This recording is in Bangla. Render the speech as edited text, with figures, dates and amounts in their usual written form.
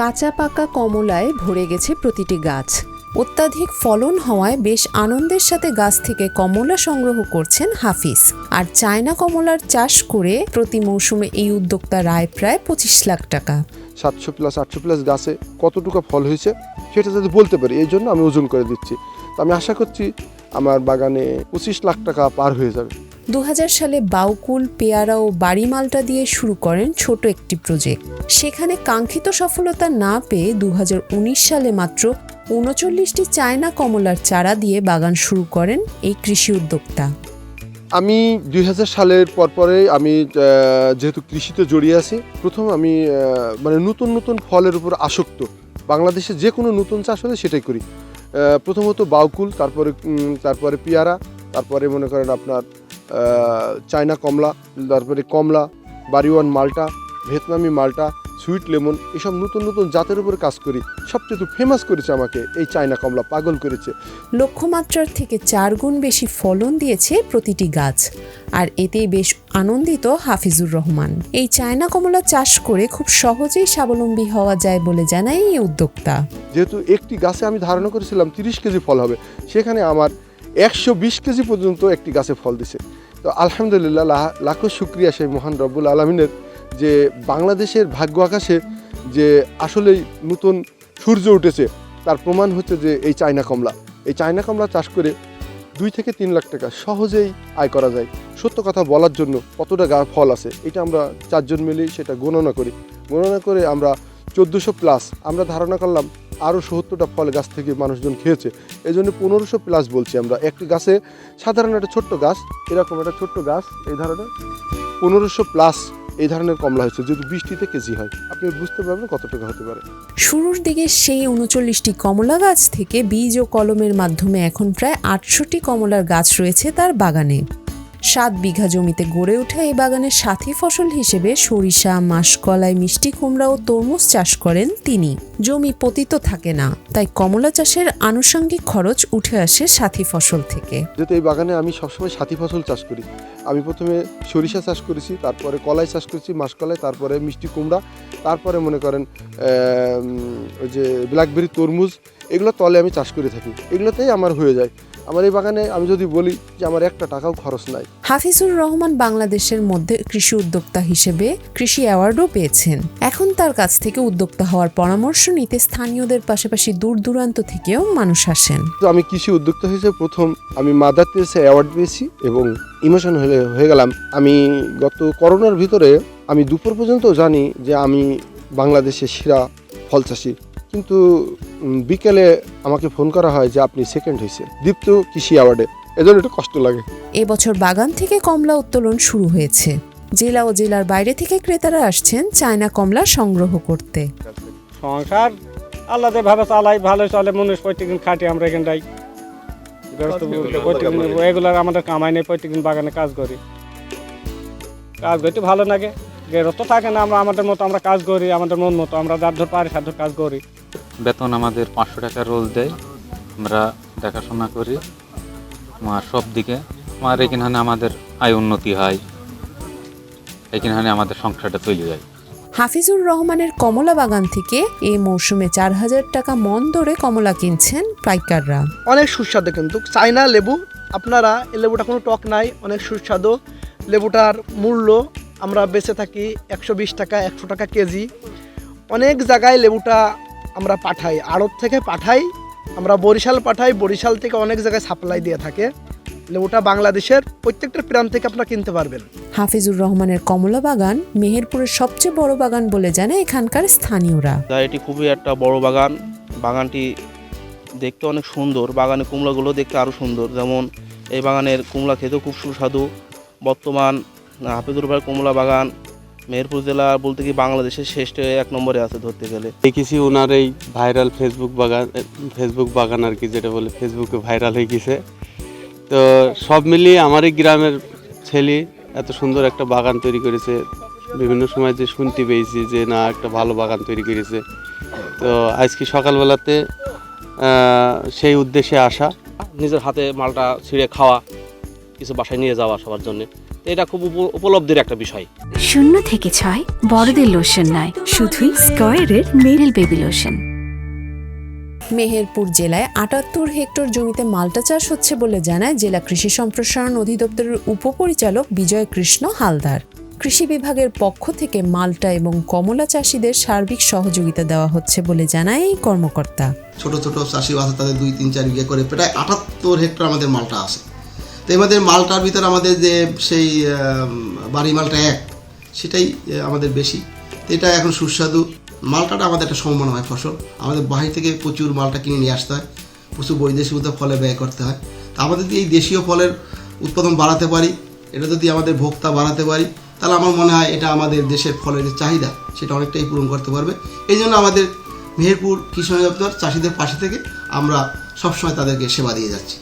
কাঁচা পাকা কমলায় ভরে গেছে প্রতিটি গাছ। অত্যাধিক ফলন হওয়ায় বেশ আনন্দের সাথে গাছ থেকে কমলা সংগ্রহ করছেন হাফিজ। আর চায়না কমলার চাষ করে প্রতি মৌসুমে এই উদ্যোক্তার আয় প্রায় 25 লাখ টাকা। 700+ 800+ গাছে কতটুকু ফল হয়েছে সেটা যদি বলতে পারি, এই জন্য আমি ওজন করে দিচ্ছি। তো আমি আশা করছি আমার বাগানে 25 লাখ টাকা পার হয়ে যাবে। 2000 সালে বাউকুল, পেয়ারা ও বাড়ি মালটা দিয়ে শুরু করেন ছোট একটি প্রজেক্ট। সেখানে কাঙ্ক্ষিত সফলতা না পেয়ে 2019 সালে মাত্র 39টি চায়না কমলার চারা দিয়ে বাগান শুরু করেন এই কৃষি উদ্যোক্তা। আমি 2000 সালের পরে আমি যেহেতু কৃষিতে জড়িয়ে আছি, প্রথম আমি মানে নতুন ফলের উপর আসক্ত। বাংলাদেশে যে কোনো নতুন চাষ হলে সেটাই করি। প্রথমত বাউকুল, তারপরে পেয়ারা, তারপরে মনে করেন আপনার চায়না কমলা, তারপরে কমলা, বাড়িওয়ান মালটা, ভিয়েতনামি মালটা, সুইট লেমন, এসব নতুন জাতের উপরে কাজ করি। সবচেয়ে ফেমাস করেছে আমাকে এই চায়না কমলা, পাগল করেছে। লক্ষ্যমাত্রার থেকে 4 গুণ বেশি ফলন দিয়েছে প্রতিটি গাছ। আর এতেই বেশ আনন্দিত হাফিজুর রহমান। এই চায়না কমলা চাষ করে খুব সহজেই স্বাবলম্বী হওয়া যায় বলে জানায় এই উদ্যোক্তা। যেহেতু একটি গাছে আমি ধারণা করেছিলাম 30 কেজি ফল হবে, সেখানে আমার 120 কেজি পর্যন্ত একটি গাছে ফল দিছে। তো আলহামদুলিল্লাহ, লাখো শুক্রিয়া সেই মহান রব্বুল আলমিনের, যে বাংলাদেশের ভাগ্য আকাশে যে আসলেই নতুন সূর্য উঠেছে, তার প্রমাণ হচ্ছে যে এই চায়না কমলা। এই চায়না কমলা চাষ করে 2 থেকে 3 লাখ টাকা সহজেই আয় করা যায়। সত্য কথা বলার জন্য কতটা ফল আছে এটা আমরা 4 জন মিলেই সেটা গণনা করে আমরা 1400+, আমরা ধারণা করলাম আরও 70টা ফল গাছ থেকে মানুষজন খেয়েছে, এই জন্য 1500+ বলছি আমরা। একটি গাছে সাধারণ একটা ছোট্ট গাছ, এরকম একটা ছোট্ট গাছ, এই ধরনের 1500+ এই ধরনের কমলা হয়েছে। যদি 20টিতে কেজি হয়, আপনি বুঝতে পারবেন কত টাকা হতে পারে। শুরুর দিকে সেই 39টি কমলা গাছ থেকে বীজ ও কলমের মাধ্যমে এখন প্রায় 800টি কমলার গাছ রয়েছে তার বাগানে। 7 বিঘা জমিতে গড়ে ওঠা এই বাগানের সাথী ফসল হিসেবে সরিষা, মাসকলাই, মিষ্টি কুমড়া ও তরমুজ চাষ করেন তিনি। জমি পতিত থাকে না, তাই কমলা চাষের আনুষঙ্গিক খরচ উঠে আসে সাথী ফসল থেকে। যেহেতু এই বাগানে আমি সবসময় সাথী ফসল চাষ করি, আমি প্রথমে সরিষা চাষ করেছি, তারপরে কলাই চাষ করেছি, মাসকলাই, তারপরে মিষ্টি কুমড়া, তারপরে মনে করেন ওই যে ব্ল্যাকবেরি, তরমুজ, এগুলো তলে আমি চাষ করে থাকি। এগুলোতেই আমার হয়ে যায়। আমার এই বাগানে আমি যদি বলি যে আমার একটা টাকাও খরচ নাই। হাফিজুর রহমান বাংলাদেশের মধ্যে কৃষি উদ্যোক্তা হিসেবে কৃষি অ্যাওয়ার্ডও পেয়েছেন। এখন তার কাছ থেকে উদ্যোক্তা হওয়ার পরামর্শ নিতে স্থানীয়দের পাশাপাশি দূর দূরান্ত থেকেও মানুষ আসেন। তো আমি কৃষি উদ্যোক্তা হিসেবে প্রথম আমি মাদার তেরেসা অ্যাওয়ার্ড পেয়েছি এবং ইমোশন হয়ে গেলাম। আমি গত করোনার ভিতরে আমি দুপুর পর্যন্ত জানি যে আমি বাংলাদেশের সেরা ফল চাষি, কিন্তু বিকেলে আমাকে ফোন করা হয় যে আপনি সেকেন্ড হয়েছে দীপ্ত কৃষি অ্যাওয়ার্ডে। এজন্য একটু কষ্ট লাগে। এবছর বাগান থেকে কমলা উত্তোলন শুরু হয়েছে। জেলা ও জেলার বাইরে থেকে ক্রেতারা আসছেন চায়না কমলা সংগ্রহ করতে। সংসার আল্লাহতে ভাবে চালাই, ভালো চলে, মানুষ প্রত্যেকদিন খাটি। আমরা এখানটাই এগুলার আমাদের কামাই নেই, প্রত্যেকদিন বাগানে কাজ করতে ভালো লাগে। গেরস্ত থাকে না, আমরা আমাদের মতো আমরা কাজ করি, আমাদের মন মতো আমরা যার ধর পারি সাধ্য কাজ করি। বেতন আমাদের 500 টাকা রোজ দেয়, আমরা দেখাশোনা করি। আমার সব দিকে আমার এখানে আমাদের আয় উন্নতি হয়, এখানে আমাদের সংসারটা চলে যায়। হাফিজুর রহমানের কমলা বাগান থেকে এই মৌসুমে 4000 টাকা মন দরে কমলা কিনছেন পাইকাররা। অনেক সুস্বাদু, কিন্তু চায়না লেবু, আপনারা এই লেবুটা কোনো টক নাই, অনেক সুস্বাদু। লেবুটার মূল্য আমরা বেচে থাকি 120 টাকা, 100 টাকা কেজি। অনেক জায়গায় লেবুটা আমরা পাঠাই, আড়ত থেকে পাঠাই, আমরা বরিশাল পাঠাই, বরিশাল থেকে অনেক জায়গায় সাপ্লাই দিয়ে থাকে। লেবুটা বাংলাদেশের প্রত্যেকটা প্রান্ত থেকে আপনারা কিনতে পারবেন। হাফিজুর রহমানের কমলা বাগান মেহেরপুরের সবচেয়ে বড় বাগান বলে জানে এখানকার স্থানীয়রা। এটি খুবই একটা বড় বাগান, বাগানটি দেখতে অনেক সুন্দর, বাগানে কুমড়াগুলো দেখতে আরও সুন্দর। যেমন এই বাগানের কুমড়া খেতেও খুব সুস্বাদু। বর্তমান হাফিজুর ভাইয়ের কমলা বাগান মেহেরপুর জেলা বলতে কি বাংলাদেশের শ্রেষ্ঠ 1 নম্বরে আছে ধরতে গেলে। দেখেছি ওনার এই ভাইরাল ফেসবুক বাগান আর কি, যেটা বলে ফেসবুকে ভাইরাল হয়ে গেছে। তো সব মিলিয়ে আমার এই গ্রামের ছেলে এত সুন্দর একটা বাগান তৈরি করেছে। বিভিন্ন সময় যে শুনতে পেয়েছি যে না, একটা ভালো বাগান তৈরি করেছে। তো আজকে সকালবেলাতে সেই উদ্দেশ্যে আসা, নিজের হাতে মালটা ছিঁড়ে খাওয়া, কিছু বাসায় নিয়ে যাওয়া সবার জন্য। তো এটা খুব উপলব্ধির একটা বিষয়। 0 থেকে 6 বড়দের লোশন নয়, শুধুই স্কয়ারের মেরিল বেবি লোশন। মেহেরপুর জেলায় ৭৮ হেক্টর জমিতে মাল্টা চাষ হচ্ছে বলে জানায় জেলা কৃষি সম্প্রসারণ অধিদপ্তরের উপপরিচালক বিজয় কৃষ্ণ হালদার। কৃষি বিভাগের পক্ষ থেকে মাল্টা এবং কমলা চাষিদের সার্বিক সহযোগিতা দেওয়া হচ্ছে বলে জানায় এই কর্মকর্তা। ছোট ছোট চাষি আছে, তাদের 2-3-4 বিঘা করে প্রায় ৭৮ হেক্টর আমাদের মাল্টা আছে। তো আমাদের মাল্টার ভিতরে আমাদের যে সেই বাড়ি মাল্টা 1 সেটাই আমাদের বেশি। তো এটা এখন সুস্বাদু মাল্টাটা আমাদের একটা সমমানয় ফসল। আমাদের বাহির থেকে প্রচুর মাল্টা কিনে নিয়ে আসতে হয়, প্রচুর বৈদেশিক ফলে ব্যয় করতে হয়। তো আমাদের যদি এই দেশীয় ফলের উৎপাদন বাড়াতে পারি, এটা যদি আমাদের ভোক্তা বাড়াতে পারি, তাহলে আমার মনে হয় এটা আমাদের দেশের ফলের যে চাহিদা সেটা অনেকটাই পূরণ করতে পারবে। এই জন্য আমাদের মেহেরপুর কৃষি অধিদপ্তর চাষিদের পাশে থেকে আমরা সবসময় তাদেরকে সেবা দিয়ে যাচ্ছি।